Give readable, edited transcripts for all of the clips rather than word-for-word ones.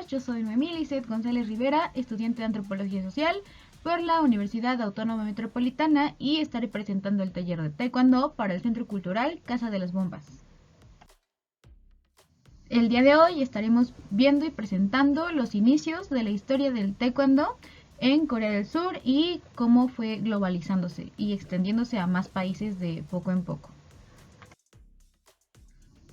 todos, yo soy Noemí Lizeth González Rivera, estudiante de Antropología Social por la Universidad Autónoma Metropolitana y estaré presentando el taller de Taekwondo para el Centro Cultural Casa de las Bombas. El día de hoy estaremos viendo y presentando los inicios de la historia del Taekwondo en Corea del Sur y cómo fue globalizándose y extendiéndose a más países de poco en poco.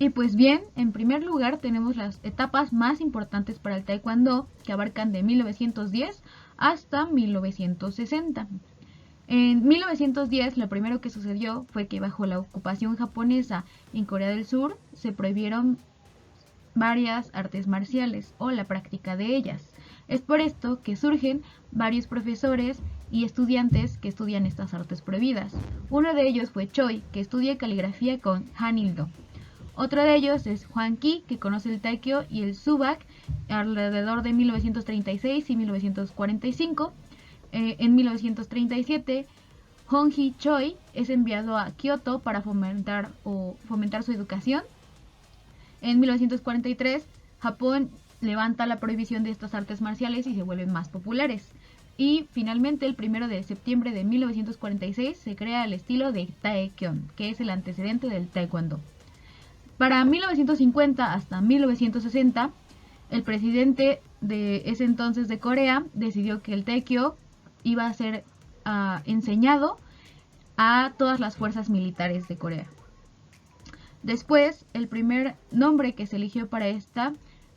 Y pues bien, en primer lugar tenemos las etapas más importantes para el Taekwondo, que abarcan de 1910 hasta 1960. En 1910 lo primero que sucedió fue que bajo la ocupación japonesa en Corea del Sur se prohibieron varias artes marciales o la práctica de ellas. Es por esto que surgen varios profesores y estudiantes que estudian estas artes prohibidas. Uno de ellos fue Choi, que estudia caligrafía con Han Il-do. Otro de ellos es Hwan Ki, que conoce el Taekyo y el Subak alrededor de 1936 y 1945. En 1937, Hong Hee Choi es enviado a Kioto para fomentar su educación. En 1943, Japón levanta la prohibición de estas artes marciales y se vuelven más populares. Y finalmente, el 1 de septiembre de 1946, se crea el estilo de Taekyon, que es el antecedente del Taekwondo. Para 1950 hasta 1960, el presidente de ese entonces de Corea decidió que el Taekyo iba a ser enseñado a todas las fuerzas militares de Corea. Después, el primer nombre que se eligió para esta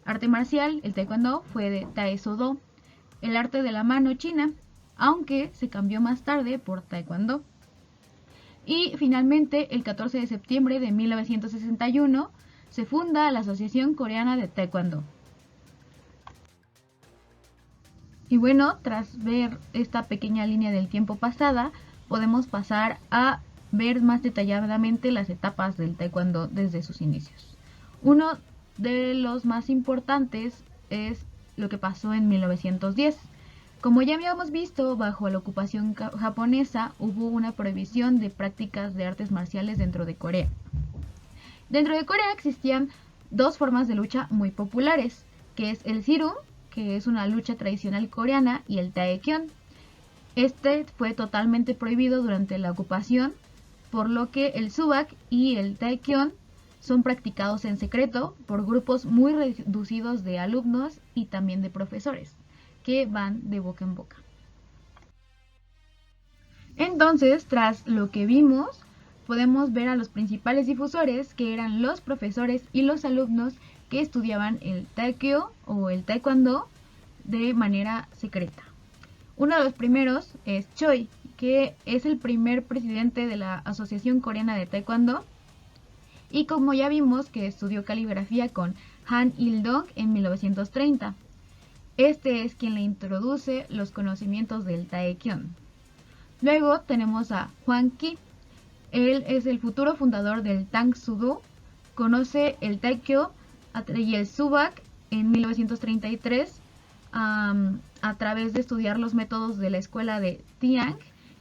arte marcial, el Taekwondo, fue de Tae So Do, el arte de la mano china, aunque se cambió más tarde por Taekwondo. Y finalmente, el 14 de septiembre de 1961, se funda la Asociación Coreana de Taekwondo. Y bueno, tras ver esta pequeña línea del tiempo pasada, podemos pasar a ver más detalladamente las etapas del Taekwondo desde sus inicios. Uno de los más importantes es lo que pasó en 1910. Como ya habíamos visto, bajo la ocupación japonesa hubo una prohibición de prácticas de artes marciales dentro de Corea. Dentro de Corea existían dos formas de lucha muy populares, que es el Sirum, que es una lucha tradicional coreana, y el Taekyon. Este fue totalmente prohibido durante la ocupación, por lo que el Subak y el Taekyon son practicados en secreto por grupos muy reducidos de alumnos y también de profesores, que van de boca en boca. Entonces, tras lo que vimos, podemos ver a los principales difusores, que eran los profesores y los alumnos que estudiaban el Taekyo o el Taekwondo de manera secreta. Uno de los primeros es Choi, que es el primer presidente de la Asociación Coreana de Taekwondo, y como ya vimos que estudió caligrafía con Han Il-dong en 1930. Este es quien le introduce los conocimientos del Taekyon. Luego tenemos a Hwan Ki. Él es el futuro fundador del Tang Soo Do. Conoce el Taekyo y el Subak en 1933 a través de estudiar los métodos de la escuela de Tiang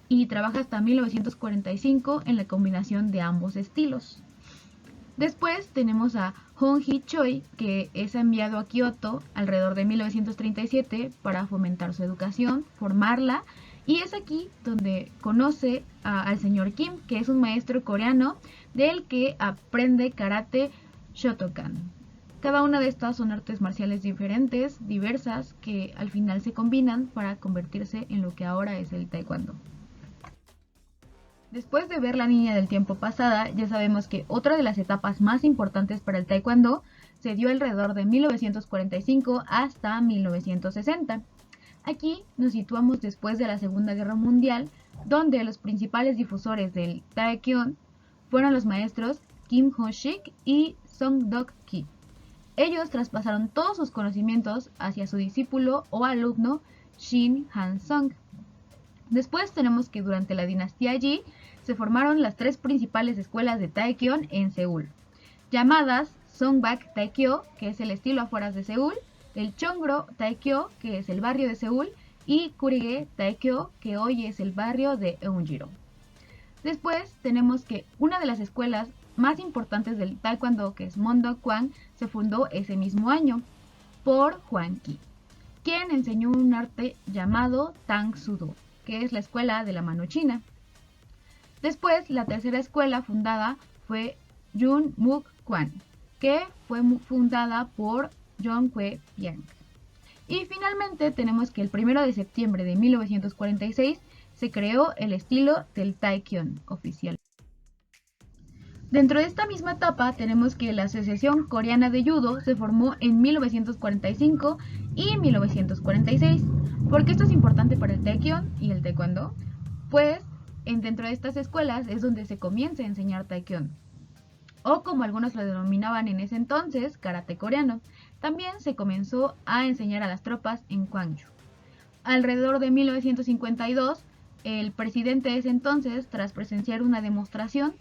y trabaja hasta 1945 en la combinación de ambos estilos. Después tenemos a Hong Hee Choi, que es enviado a Kioto alrededor de 1937 para fomentar su educación, formarla, y es aquí donde conoce al señor Kim, que es un maestro coreano del que aprende karate Shotokan. Cada una de estas son artes marciales diferentes, diversas, que al final se combinan para convertirse en lo que ahora es el Taekwondo. Después de ver la línea del tiempo pasada, ya sabemos que otra de las etapas más importantes para el Taekwondo se dio alrededor de 1945 hasta 1960. Aquí nos situamos después de la Segunda Guerra Mundial, donde los principales difusores del Taekyon fueron los maestros Kim Ho-sik y Song Dok-ki. Ellos traspasaron todos sus conocimientos hacia su discípulo o alumno Shin Han-song. Después tenemos que durante la dinastía Yi se formaron las tres principales escuelas de Taekyon en Seúl, llamadas Songbak Taekyo, que es el estilo afuera de Seúl, el Chonggro Taekyo, que es el barrio de Seúl, y Kurige Taekyo, que hoy es el barrio de Eunjiro. Después tenemos que una de las escuelas más importantes del Taekwondo, que es Mondok Kwang, se fundó ese mismo año. por Huang Qi, quien enseñó un arte llamado Tang Soo Do, que es la escuela de la mano china. Después, la tercera escuela fundada fue Yun Muk Kwan, que fue fundada por John Kwe Piang. Y finalmente tenemos que el 1 de septiembre de 1946 se creó el estilo del Taekyon oficial. Dentro de esta misma etapa tenemos que la Asociación Coreana de Judo se formó en 1945 y 1946. ¿Por qué esto es importante para el Taekyon y el Taekwondo? Pues dentro de estas escuelas es donde se comienza a enseñar Taekyon, o como algunos lo denominaban en ese entonces, karate coreano. También se comenzó a enseñar a las tropas en Gwangju. Alrededor de 1952, el presidente de ese entonces, tras presenciar una demostración,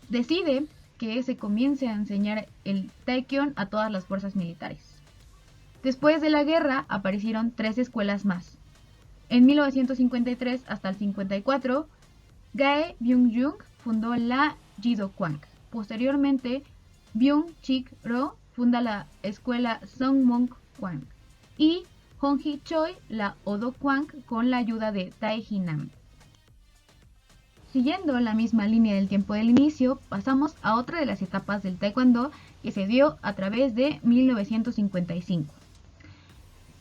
decide que se comience a enseñar el Taekyon a todas las fuerzas militares. Después de la guerra aparecieron 3 escuelas más. En 1953 hasta el 54, Gae Byung-jung fundó la Jido-kwang. Posteriormente, Byung-chik-ro funda la escuela Songmong-kwang y Hong-hee-choi la Odo-kwang con la ayuda de Tae-hi-nam. Siguiendo la misma línea del tiempo del inicio, pasamos a otra de las etapas del Taekwondo que se dio a través de 1955.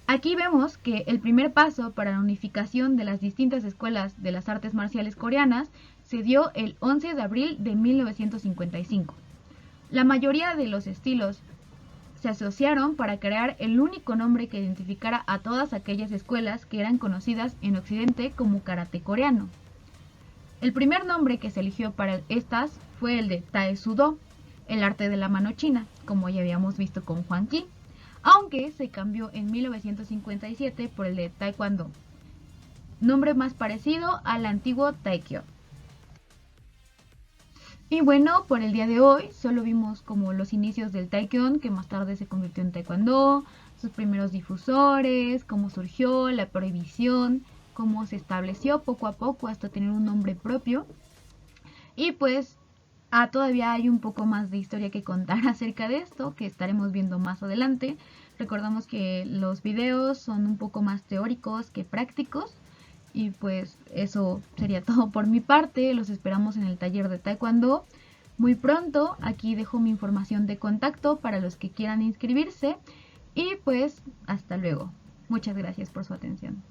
Aquí vemos que el primer paso para la unificación de las distintas escuelas de las artes marciales coreanas se dio el 11 de abril de 1955. La mayoría de los estilos se asociaron para crear el único nombre que identificara a todas aquellas escuelas que eran conocidas en Occidente como karate coreano. El primer nombre que se eligió para estas fue el de Tae Soo Do, el arte de la mano china, como ya habíamos visto con Huang Qi, aunque se cambió en 1957 por el de Taekwondo, nombre más parecido al antiguo Taekyo. Y bueno, por el día de hoy solo vimos como los inicios del Taekyon, que más tarde se convirtió en Taekwondo, sus primeros difusores, cómo surgió, la prohibición, cómo se estableció poco a poco hasta tener un nombre propio. Y pues todavía hay un poco más de historia que contar acerca de esto, que estaremos viendo más adelante. Recordamos que los videos son un poco más teóricos que prácticos. Y pues eso sería todo por mi parte. Los esperamos en el taller de Taekwondo muy pronto. Aquí dejo mi información de contacto para los que quieran inscribirse. Y pues hasta luego. Muchas gracias por su atención.